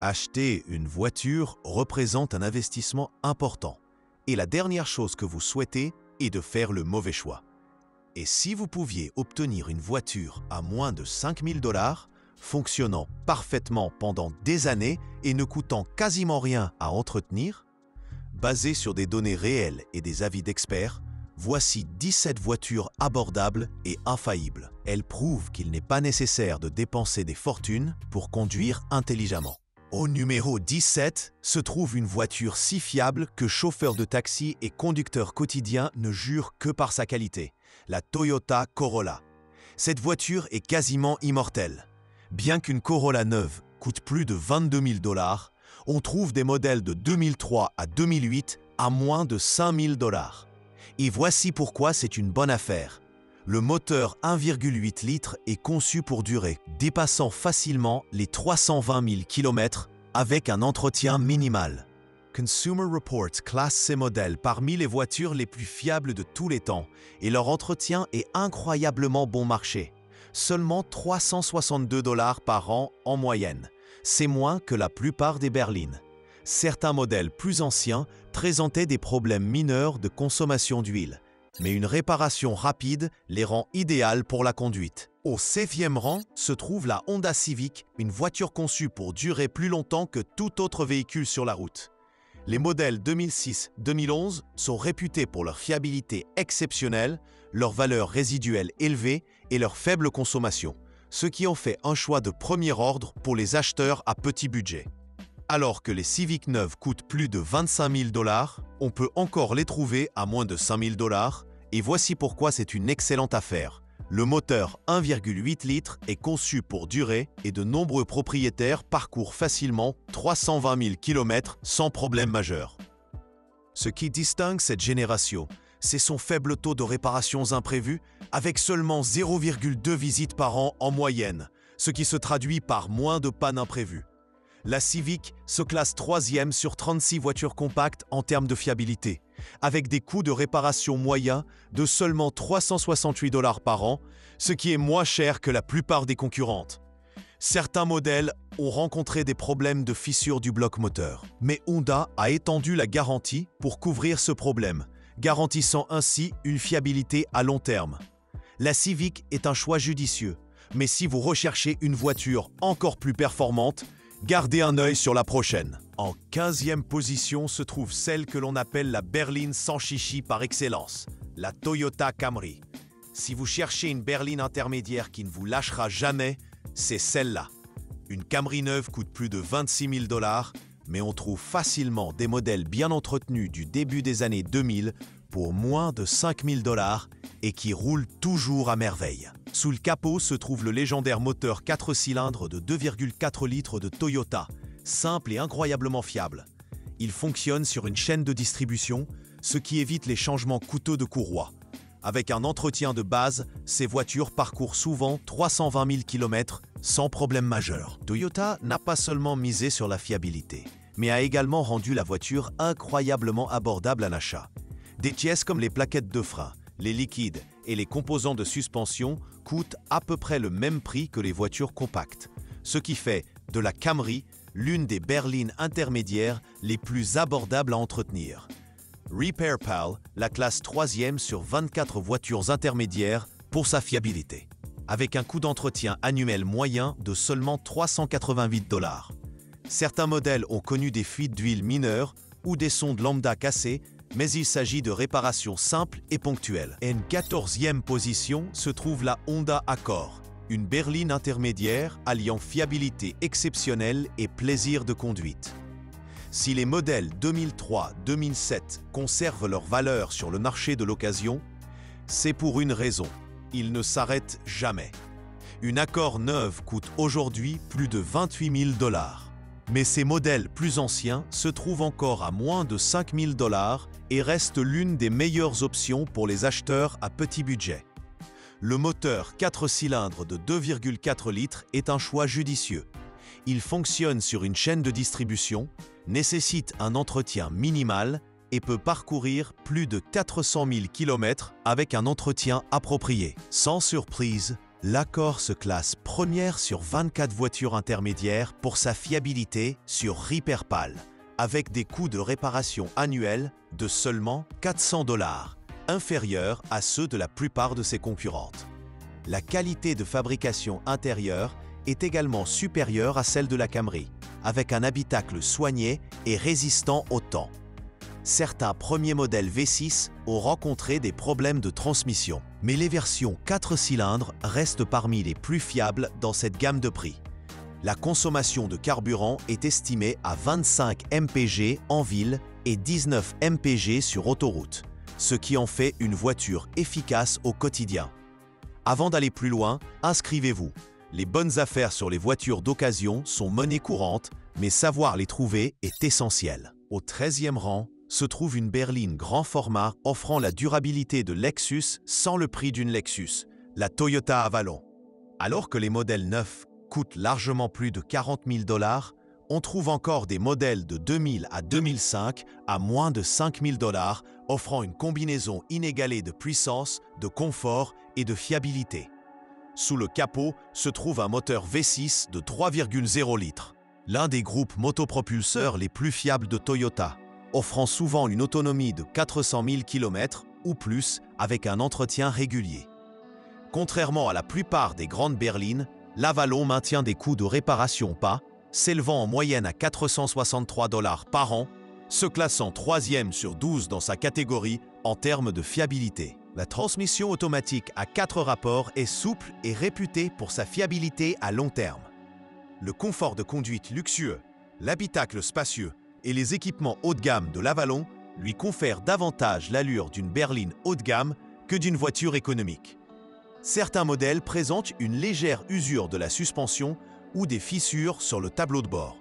Acheter une voiture représente un investissement important. Et la dernière chose que vous souhaitez est de faire le mauvais choix. Et si vous pouviez obtenir une voiture à moins de 5 000 $, fonctionnant parfaitement pendant des années et ne coûtant quasiment rien à entretenir, basée sur des données réelles et des avis d'experts, voici 17 voitures abordables et infaillibles. Elles prouvent qu'il n'est pas nécessaire de dépenser des fortunes pour conduire intelligemment. Au numéro 17 se trouve une voiture si fiable que chauffeurs de taxi et conducteurs quotidiens ne jurent que par sa qualité, la Toyota Corolla. Cette voiture est quasiment immortelle. Bien qu'une Corolla neuve coûte plus de 22 000 $, on trouve des modèles de 2003 à 2008 à moins de 5 000 $. Et voici pourquoi c'est une bonne affaire. Le moteur 1,8 litres est conçu pour durer, dépassant facilement les 320 000 km avec un entretien minimal. Consumer Reports classe ces modèles parmi les voitures les plus fiables de tous les temps et leur entretien est incroyablement bon marché. Seulement 362 $ par an en moyenne. C'est moins que la plupart des berlines. Certains modèles plus anciens présentaient des problèmes mineurs de consommation d'huile, mais une réparation rapide les rend idéales pour la conduite. Au 7e rang se trouve la Honda Civic, une voiture conçue pour durer plus longtemps que tout autre véhicule sur la route. Les modèles 2006-2011 sont réputés pour leur fiabilité exceptionnelle, leur valeur résiduelle élevée et leur faible consommation, ce qui en fait un choix de premier ordre pour les acheteurs à petit budget. Alors que les Civic neuves coûtent plus de 25 000 $, on peut encore les trouver à moins de 5 000 $, et voici pourquoi c'est une excellente affaire. Le moteur 1,8 litres est conçu pour durer et de nombreux propriétaires parcourent facilement 320 000 km sans problème majeur. Ce qui distingue cette génération, c'est son faible taux de réparations imprévues avec seulement 0,2 visites par an en moyenne, ce qui se traduit par moins de pannes imprévues. La Civic se classe 3e sur 36 voitures compactes en termes de fiabilité, avec des coûts de réparation moyens de seulement 368 $ par an, ce qui est moins cher que la plupart des concurrentes. Certains modèles ont rencontré des problèmes de fissure du bloc moteur, mais Honda a étendu la garantie pour couvrir ce problème, garantissant ainsi une fiabilité à long terme. La Civic est un choix judicieux, mais si vous recherchez une voiture encore plus performante, gardez un œil sur la prochaine. En 15e position se trouve celle que l'on appelle la berline sans chichi par excellence, la Toyota Camry. Si vous cherchez une berline intermédiaire qui ne vous lâchera jamais, c'est celle-là. Une Camry neuve coûte plus de 26 000 $, mais on trouve facilement des modèles bien entretenus du début des années 2000 pour moins de 5 000 $ et qui roulent toujours à merveille. Sous le capot se trouve le légendaire moteur 4 cylindres de 2,4 litres de Toyota, simple et incroyablement fiable. Il fonctionne sur une chaîne de distribution, ce qui évite les changements coûteux de courroie. Avec un entretien de base, ces voitures parcourent souvent 320 000 km sans problème majeur. Toyota n'a pas seulement misé sur la fiabilité, mais a également rendu la voiture incroyablement abordable à l'achat. Des pièces comme les plaquettes de frein, les liquides et les composants de suspension coûtent à peu près le même prix que les voitures compactes, ce qui fait de la Camry l'une des berlines intermédiaires les plus abordables à entretenir. RepairPal la classe 3e sur 24 voitures intermédiaires pour sa fiabilité, avec un coût d'entretien annuel moyen de seulement 388 $. Certains modèles ont connu des fuites d'huile mineures ou des sondes lambda cassées, mais il s'agit de réparations simples et ponctuelles. En 14e position se trouve la Honda Accord, une berline intermédiaire alliant fiabilité exceptionnelle et plaisir de conduite. Si les modèles 2003-2007 conservent leur valeur sur le marché de l'occasion, c'est pour une raison, ils ne s'arrêtent jamais. Une Accord neuve coûte aujourd'hui plus de 28 000 $. Mais ces modèles plus anciens se trouvent encore à moins de 5 000 $ et restent l'une des meilleures options pour les acheteurs à petit budget. Le moteur 4 cylindres de 2,4 litres est un choix judicieux. Il fonctionne sur une chaîne de distribution, nécessite un entretien minimal et peut parcourir plus de 400 000 km avec un entretien approprié. Sans surprise, L'Accord se classe première sur 24 voitures intermédiaires pour sa fiabilité sur RepairPal, avec des coûts de réparation annuels de seulement 400 $, inférieurs à ceux de la plupart de ses concurrentes. La qualité de fabrication intérieure est également supérieure à celle de la Camry, avec un habitacle soigné et résistant au temps. Certains premiers modèles V6 ont rencontré des problèmes de transmission, mais les versions 4 cylindres restent parmi les plus fiables dans cette gamme de prix. La consommation de carburant est estimée à 25 mpg en ville et 19 mpg sur autoroute, ce qui en fait une voiture efficace au quotidien. Avant d'aller plus loin, inscrivez-vous. Les bonnes affaires sur les voitures d'occasion sont monnaie courante, mais savoir les trouver est essentiel. Au 13e rang, se trouve une berline grand format offrant la durabilité de Lexus sans le prix d'une Lexus, la Toyota Avalon. Alors que les modèles neufs coûtent largement plus de 40 000 $, on trouve encore des modèles de 2000 à 2005 à moins de 5 000 $, offrant une combinaison inégalée de puissance, de confort et de fiabilité. Sous le capot se trouve un moteur V6 de 3,0 litres, l'un des groupes motopropulseurs les plus fiables de Toyota, offrant souvent une autonomie de 400 000 km ou plus avec un entretien régulier. Contrairement à la plupart des grandes berlines, l'Avalon maintient des coûts de réparation bas, s'élevant en moyenne à 463 $ par an, se classant 3e sur 12 dans sa catégorie en termes de fiabilité. La transmission automatique à 4 rapports est souple et réputée pour sa fiabilité à long terme. Le confort de conduite luxueux, l'habitacle spacieux et les équipements haut de gamme de l'Avalon lui confèrent davantage l'allure d'une berline haut de gamme que d'une voiture économique. Certains modèles présentent une légère usure de la suspension ou des fissures sur le tableau de bord,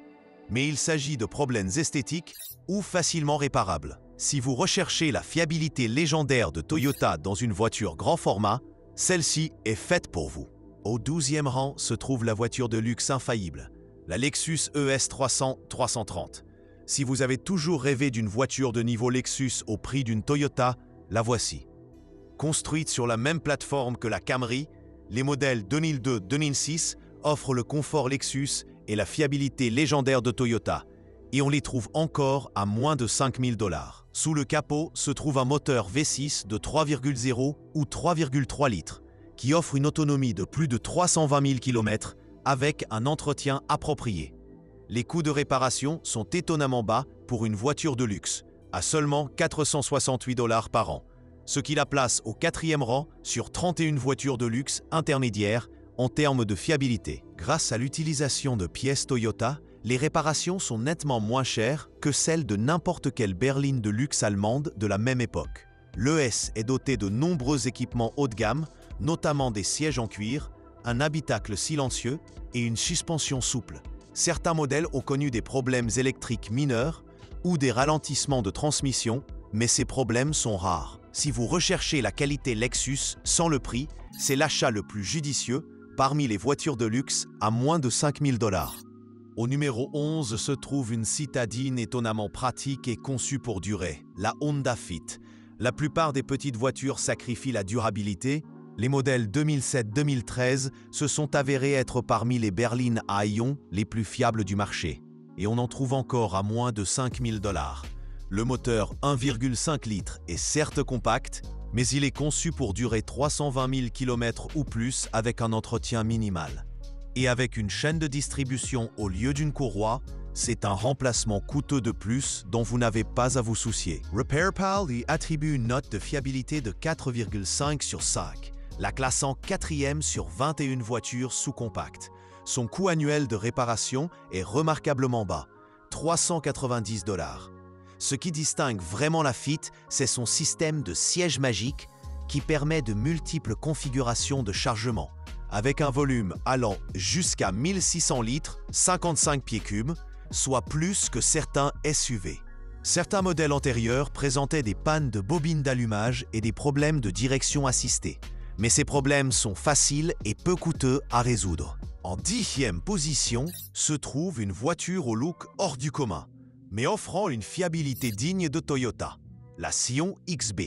mais il s'agit de problèmes esthétiques ou facilement réparables. Si vous recherchez la fiabilité légendaire de Toyota dans une voiture grand format, celle-ci est faite pour vous. Au 12e rang se trouve la voiture de luxe infaillible, la Lexus ES 300-330. Si vous avez toujours rêvé d'une voiture de niveau Lexus au prix d'une Toyota, la voici. Construite sur la même plateforme que la Camry, les modèles 2002-2006 offrent le confort Lexus et la fiabilité légendaire de Toyota, et on les trouve encore à moins de 5 000 $. Sous le capot se trouve un moteur V6 de 3,0 ou 3,3 litres, qui offre une autonomie de plus de 320 000 km avec un entretien approprié. Les coûts de réparation sont étonnamment bas pour une voiture de luxe, à seulement 468 $ par an, ce qui la place au 4e rang sur 31 voitures de luxe intermédiaires en termes de fiabilité. Grâce à l'utilisation de pièces Toyota, les réparations sont nettement moins chères que celles de n'importe quelle berline de luxe allemande de la même époque. L'ES est doté de nombreux équipements haut de gamme, notamment des sièges en cuir, un habitacle silencieux et une suspension souple. Certains modèles ont connu des problèmes électriques mineurs ou des ralentissements de transmission, mais ces problèmes sont rares. Si vous recherchez la qualité Lexus sans le prix, c'est l'achat le plus judicieux parmi les voitures de luxe à moins de 5 000 $. Au numéro 11 se trouve une citadine étonnamment pratique et conçue pour durer, la Honda Fit. La plupart des petites voitures sacrifient la durabilité. Les modèles 2007-2013 se sont avérés être parmi les berlines à ion les plus fiables du marché, et on en trouve encore à moins de 5 000 $. Le moteur 1,5 litres est certes compact, mais il est conçu pour durer 320 000 km ou plus avec un entretien minimal. Et avec une chaîne de distribution au lieu d'une courroie, c'est un remplacement coûteux de plus dont vous n'avez pas à vous soucier. RepairPal lui attribue une note de fiabilité de 4,5 sur 5. La classant 4e sur 21 voitures sous-compactes. Son coût annuel de réparation est remarquablement bas, 390 $. Ce qui distingue vraiment la Fit, c'est son système de siège magique qui permet de multiples configurations de chargement, avec un volume allant jusqu'à 1600 litres, 55 pieds cubes, soit plus que certains SUV. Certains modèles antérieurs présentaient des pannes de bobines d'allumage et des problèmes de direction assistée. Mais ces problèmes sont faciles et peu coûteux à résoudre. En 10e position se trouve une voiture au look hors du commun, mais offrant une fiabilité digne de Toyota, la Scion XB.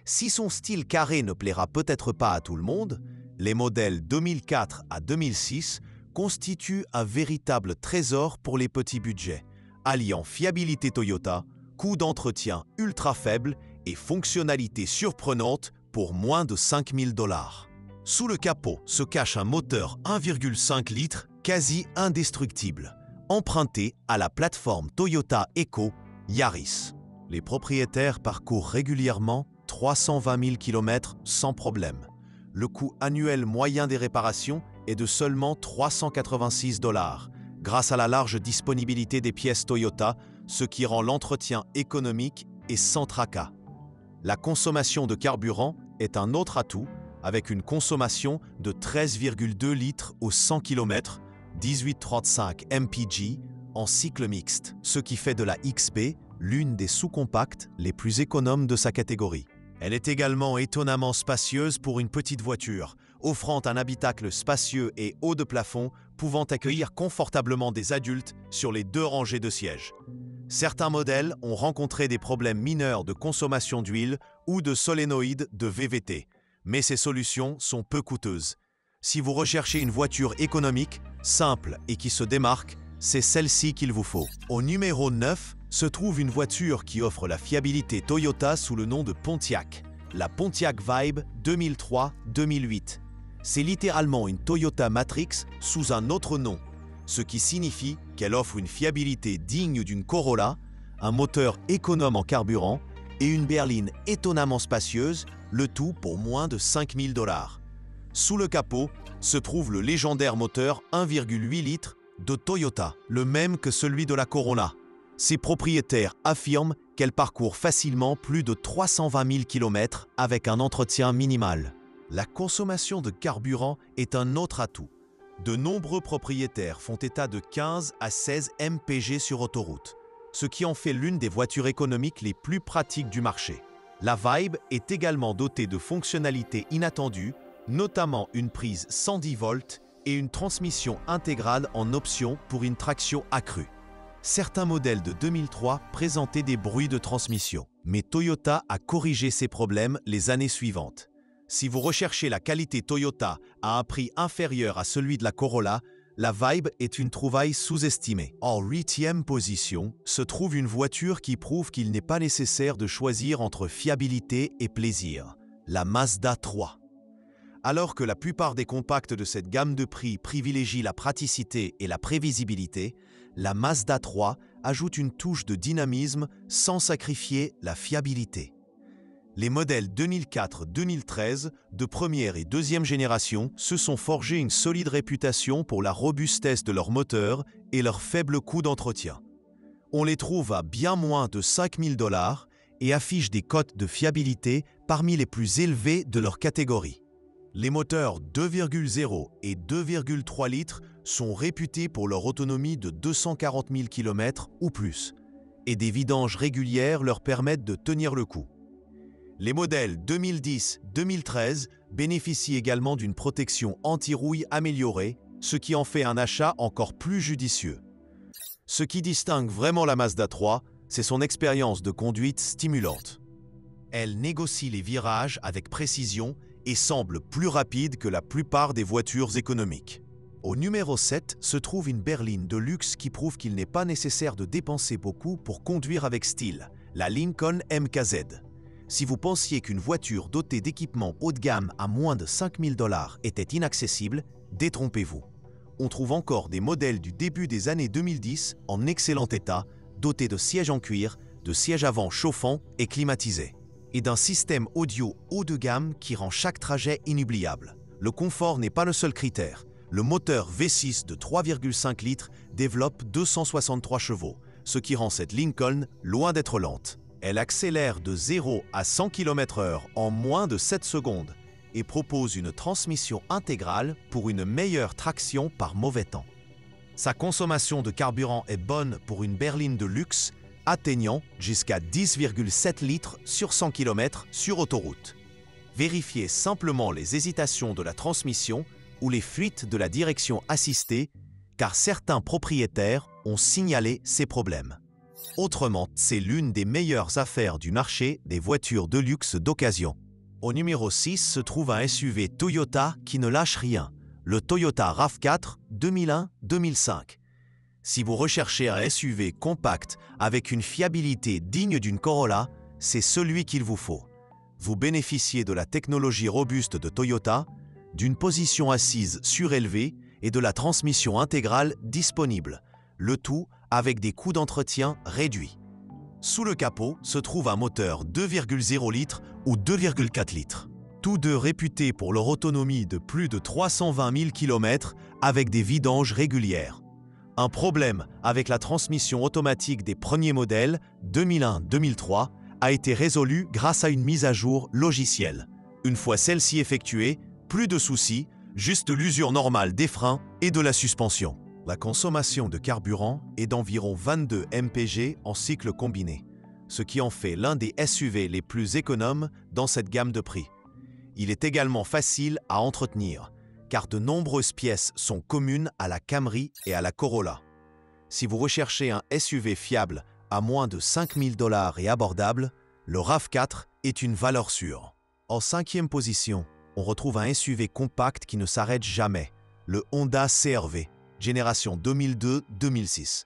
Si son style carré ne plaira peut-être pas à tout le monde, Les modèles 2004 à 2006 constituent un véritable trésor pour les petits budgets, alliant fiabilité Toyota, coût d'entretien ultra faible et fonctionnalités surprenantes pour moins de 5 000 $. Sous le capot se cache un moteur 1,5 litres quasi indestructible, emprunté à la plateforme Toyota Eco Yaris. Les propriétaires parcourent régulièrement 320 000 km sans problème. Le coût annuel moyen des réparations est de seulement 386 $, grâce à la large disponibilité des pièces Toyota, ce qui rend l'entretien économique et sans tracas. La consommation de carburant est un autre atout, avec une consommation de 13,2 litres au 100 km, 1835 mpg en cycle mixte, ce qui fait de la XB l'une des sous-compacts les plus économes de sa catégorie. Elle est également étonnamment spacieuse pour une petite voiture, offrant un habitacle spacieux et haut de plafond, pouvant accueillir confortablement des adultes sur les 2 rangées de sièges. Certains modèles ont rencontré des problèmes mineurs de consommation d'huile ou de solénoïdes de VVT, mais ces solutions sont peu coûteuses. Si vous recherchez une voiture économique, simple et qui se démarque, c'est celle-ci qu'il vous faut. Au numéro 9 se trouve une voiture qui offre la fiabilité Toyota sous le nom de Pontiac, la Pontiac Vibe 2003-2008. C'est littéralement une Toyota Matrix sous un autre nom, ce qui signifie qu'elle offre une fiabilité digne d'une Corolla, un moteur économe en carburant et une berline étonnamment spacieuse, le tout pour moins de 5 000 $. Sous le capot se trouve le légendaire moteur 1,8 litres de Toyota, le même que celui de la Corolla. Ses propriétaires affirment qu'elle parcourt facilement plus de 320 000 km avec un entretien minimal. La consommation de carburant est un autre atout. De nombreux propriétaires font état de 15 à 16 mpg sur autoroute, ce qui en fait l'une des voitures économiques les plus pratiques du marché. La Vibe est également dotée de fonctionnalités inattendues, notamment une prise 110 volts et une transmission intégrale en option pour une traction accrue. Certains modèles de 2003 présentaient des bruits de transmission, mais Toyota a corrigé ces problèmes les années suivantes. Si vous recherchez la qualité Toyota à un prix inférieur à celui de la Corolla, la Vibe est une trouvaille sous-estimée. En 8e position se trouve une voiture qui prouve qu'il n'est pas nécessaire de choisir entre fiabilité et plaisir, la Mazda 3. Alors que la plupart des compacts de cette gamme de prix privilégient la praticité et la prévisibilité, la Mazda 3 ajoute une touche de dynamisme sans sacrifier la fiabilité. Les modèles 2004-2013 de première et deuxième génération se sont forgés une solide réputation pour la robustesse de leur moteur et leur faible coût d'entretien. On les trouve à bien moins de 5 000 $ et affichent des cotes de fiabilité parmi les plus élevées de leur catégorie. Les moteurs 2,0 et 2,3 litres sont réputés pour leur autonomie de 240 000 km ou plus, et des vidanges régulières leur permettent de tenir le coup. Les modèles 2010-2013 bénéficient également d'une protection anti-rouille améliorée, ce qui en fait un achat encore plus judicieux. Ce qui distingue vraiment la Mazda 3, c'est son expérience de conduite stimulante. Elle négocie les virages avec précision et semble plus rapide que la plupart des voitures économiques. Au numéro 7 se trouve une berline de luxe qui prouve qu'il n'est pas nécessaire de dépenser beaucoup pour conduire avec style, la Lincoln MKZ. Si vous pensiez qu'une voiture dotée d'équipements haut de gamme à moins de 5 000 $ était inaccessible, détrompez-vous. On trouve encore des modèles du début des années 2010 en excellent état, dotés de sièges en cuir, de sièges avant chauffants et climatisés, et d'un système audio haut de gamme qui rend chaque trajet inoubliable. Le confort n'est pas le seul critère. Le moteur V6 de 3,5 litres développe 263 chevaux, ce qui rend cette Lincoln loin d'être lente. Elle accélère de 0 à 100 km/h en moins de 7 secondes et propose une transmission intégrale pour une meilleure traction par mauvais temps. Sa consommation de carburant est bonne pour une berline de luxe, atteignant jusqu'à 10,7 litres sur 100 km sur autoroute. Vérifiez simplement les hésitations de la transmission ou les fuites de la direction assistée, car certains propriétaires ont signalé ces problèmes. Autrement, c'est l'une des meilleures affaires du marché des voitures de luxe d'occasion. Au numéro 6 se trouve un SUV Toyota qui ne lâche rien, le Toyota RAV4 2001-2005. Si vous recherchez un SUV compact avec une fiabilité digne d'une Corolla, c'est celui qu'il vous faut. Vous bénéficiez de la technologie robuste de Toyota, d'une position assise surélevée et de la transmission intégrale disponible, le tout avec des coûts d'entretien réduits. Sous le capot se trouve un moteur 2,0 litres ou 2,4 litres. Tous deux réputés pour leur autonomie de plus de 320 000 km avec des vidanges régulières. Un problème avec la transmission automatique des premiers modèles 2001-2003 a été résolu grâce à une mise à jour logicielle. Une fois celle-ci effectuée, plus de soucis, juste l'usure normale des freins et de la suspension. La consommation de carburant est d'environ 22 mpg en cycle combiné, ce qui en fait l'un des SUV les plus économes dans cette gamme de prix. Il est également facile à entretenir, car de nombreuses pièces sont communes à la Camry et à la Corolla. Si vous recherchez un SUV fiable à moins de 5 000 $ et abordable, le RAV4 est une valeur sûre. En 5e position, on retrouve un SUV compact qui ne s'arrête jamais, le Honda CR-V, génération 2002-2006.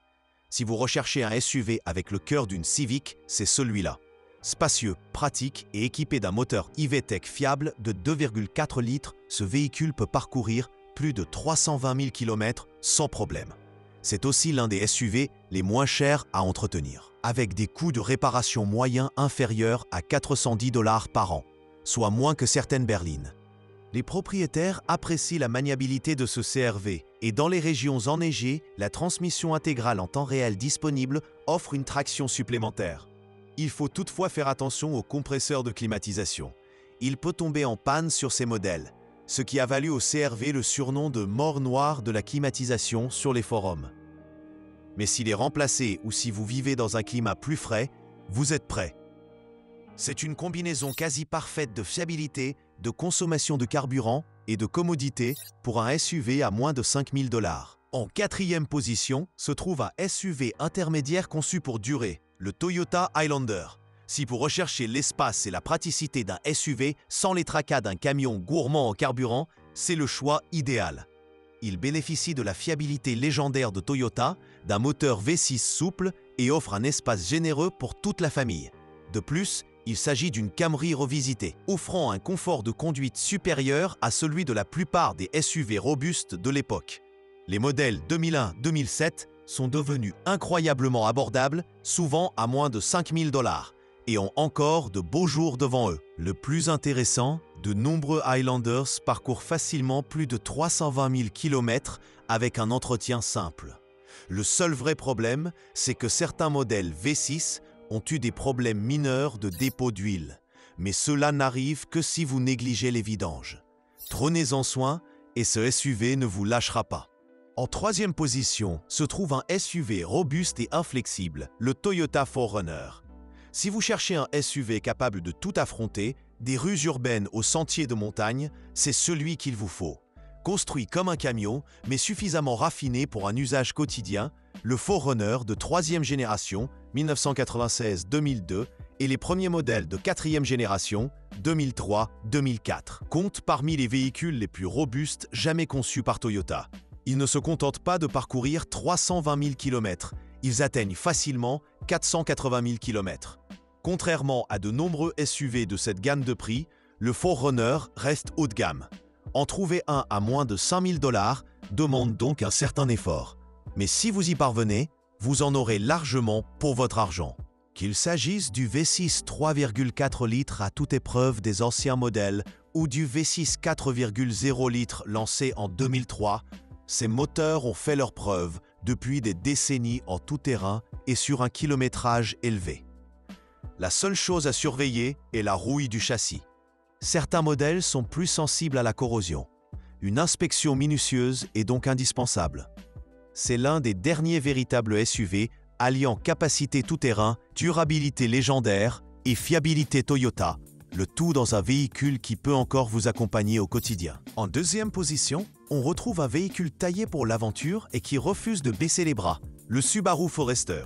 Si vous recherchez un SUV avec le cœur d'une Civic, c'est celui-là. Spacieux, pratique et équipé d'un moteur e-VTEC fiable de 2,4 litres, ce véhicule peut parcourir plus de 320 000 km sans problème. C'est aussi l'un des SUV les moins chers à entretenir, avec des coûts de réparation moyens inférieurs à 410 $ par an, soit moins que certaines berlines. Les propriétaires apprécient la maniabilité de ce CR-V et dans les régions enneigées, la transmission intégrale en temps réel disponible offre une traction supplémentaire. Il faut toutefois faire attention au compresseur de climatisation. Il peut tomber en panne sur ces modèles, ce qui a valu au CR-V le surnom de « mort noire de la climatisation » sur les forums. Mais s'il est remplacé ou si vous vivez dans un climat plus frais, vous êtes prêt. C'est une combinaison quasi parfaite de fiabilité, de consommation de carburant et de commodité pour un SUV à moins de 5 000 $. En 4e position se trouve un SUV intermédiaire conçu pour durer, le Toyota Highlander. Si vous recherchez l'espace et la praticité d'un SUV sans les tracas d'un camion gourmand en carburant, c'est le choix idéal. Il bénéficie de la fiabilité légendaire de Toyota, d'un moteur V6 souple et offre un espace généreux pour toute la famille. De plus, il s'agit d'une Camry revisitée, offrant un confort de conduite supérieur à celui de la plupart des SUV robustes de l'époque. Les modèles 2001-2007 sont devenus incroyablement abordables, souvent à moins de 5 000 $, et ont encore de beaux jours devant eux. Le plus intéressant, de nombreux Highlanders parcourent facilement plus de 320 000 km avec un entretien simple. Le seul vrai problème, c'est que certains modèles V6 ont eu des problèmes mineurs de dépôt d'huile, mais cela n'arrive que si vous négligez les vidanges. Prenez-en soin et ce SUV ne vous lâchera pas. En 3e position se trouve un SUV robuste et inflexible, le Toyota 4Runner. Si vous cherchez un SUV capable de tout affronter, des rues urbaines aux sentiers de montagne, c'est celui qu'il vous faut. Construit comme un camion, mais suffisamment raffiné pour un usage quotidien, le 4Runner de 3e génération, 1996-2002, et les premiers modèles de 4e génération, 2003-2004, comptent parmi les véhicules les plus robustes jamais conçus par Toyota. Ils ne se contentent pas de parcourir 320 000 km, ils atteignent facilement 480 000 km. Contrairement à de nombreux SUV de cette gamme de prix, le 4Runner reste haut de gamme. En trouver un à moins de 5 000 $ demande donc un certain effort. Mais si vous y parvenez, vous en aurez largement pour votre argent. Qu'il s'agisse du V6 3,4 litres à toute épreuve des anciens modèles ou du V6 4,0 litres lancé en 2003, ces moteurs ont fait leurs preuves depuis des décennies en tout terrain et sur un kilométrage élevé. La seule chose à surveiller est la rouille du châssis. Certains modèles sont plus sensibles à la corrosion. Une inspection minutieuse est donc indispensable. C'est l'un des derniers véritables SUV alliant capacité tout-terrain, durabilité légendaire et fiabilité Toyota, le tout dans un véhicule qui peut encore vous accompagner au quotidien. En 2e position, on retrouve un véhicule taillé pour l'aventure et qui refuse de baisser les bras, le Subaru Forester.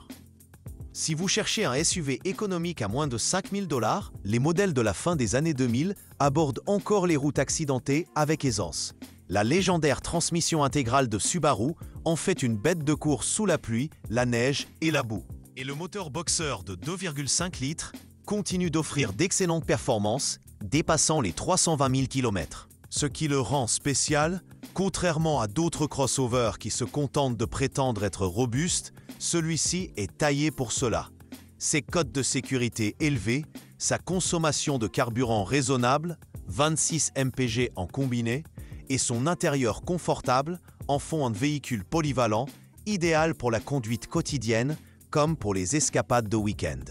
Si vous cherchez un SUV économique à moins de 5 000 $, les modèles de la fin des années 2000 abordent encore les routes accidentées avec aisance. La légendaire transmission intégrale de Subaru en fait une bête de course sous la pluie, la neige et la boue. Et le moteur Boxer de 2,5 litres continue d'offrir d'excellentes performances, dépassant les 320 000 km. Ce qui le rend spécial, contrairement à d'autres crossovers qui se contentent de prétendre être robustes, celui-ci est taillé pour cela. Ses codes de sécurité élevés, sa consommation de carburant raisonnable, 26 mpg en combiné, et son intérieur confortable en font un véhicule polyvalent, idéal pour la conduite quotidienne comme pour les escapades de week-end.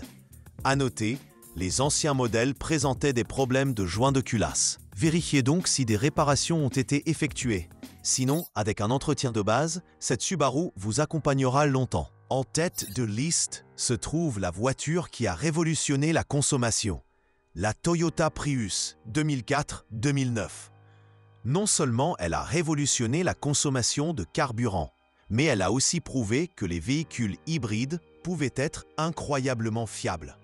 À noter, les anciens modèles présentaient des problèmes de joints de culasse. Vérifiez donc si des réparations ont été effectuées. Sinon, avec un entretien de base, cette Subaru vous accompagnera longtemps. En tête de liste se trouve la voiture qui a révolutionné la consommation, la Toyota Prius 2004-2009. Non seulement elle a révolutionné la consommation de carburant, mais elle a aussi prouvé que les véhicules hybrides pouvaient être incroyablement fiables.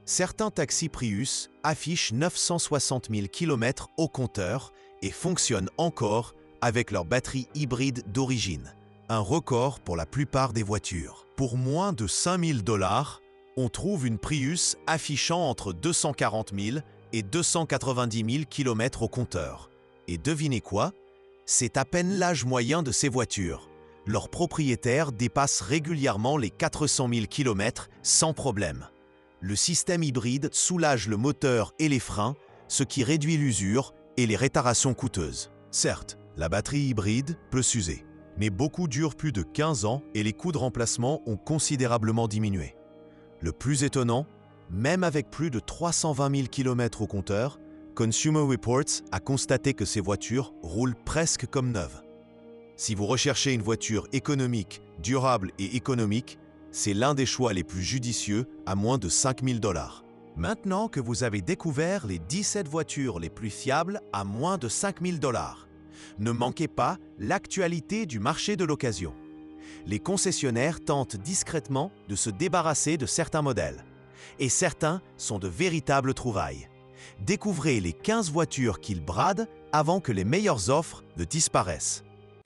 Certains taxis Prius affichent 960 000 km au compteur et fonctionnent encore avec leur batterie hybride d'origine. Un record pour la plupart des voitures. Pour moins de 5 000 $, on trouve une Prius affichant entre 240 000 et 290 000 km au compteur. Et devinez quoi? C'est à peine l'âge moyen de ces voitures. Leurs propriétaires dépassent régulièrement les 400 000 km sans problème. Le système hybride soulage le moteur et les freins, ce qui réduit l'usure et les réparations coûteuses. Certes, la batterie hybride peut s'user, mais beaucoup durent plus de 15 ans et les coûts de remplacement ont considérablement diminué. Le plus étonnant, même avec plus de 320 000 km au compteur, Consumer Reports a constaté que ces voitures roulent presque comme neuves. Si vous recherchez une voiture économique, durable et économique, c'est l'un des choix les plus judicieux à moins de 5 000 $. Maintenant que vous avez découvert les 17 voitures les plus fiables à moins de 5 000 $, ne manquez pas l'actualité du marché de l'occasion. Les concessionnaires tentent discrètement de se débarrasser de certains modèles. Et certains sont de véritables trouvailles. Découvrez les 15 voitures qu'ils bradent avant que les meilleures offres ne disparaissent.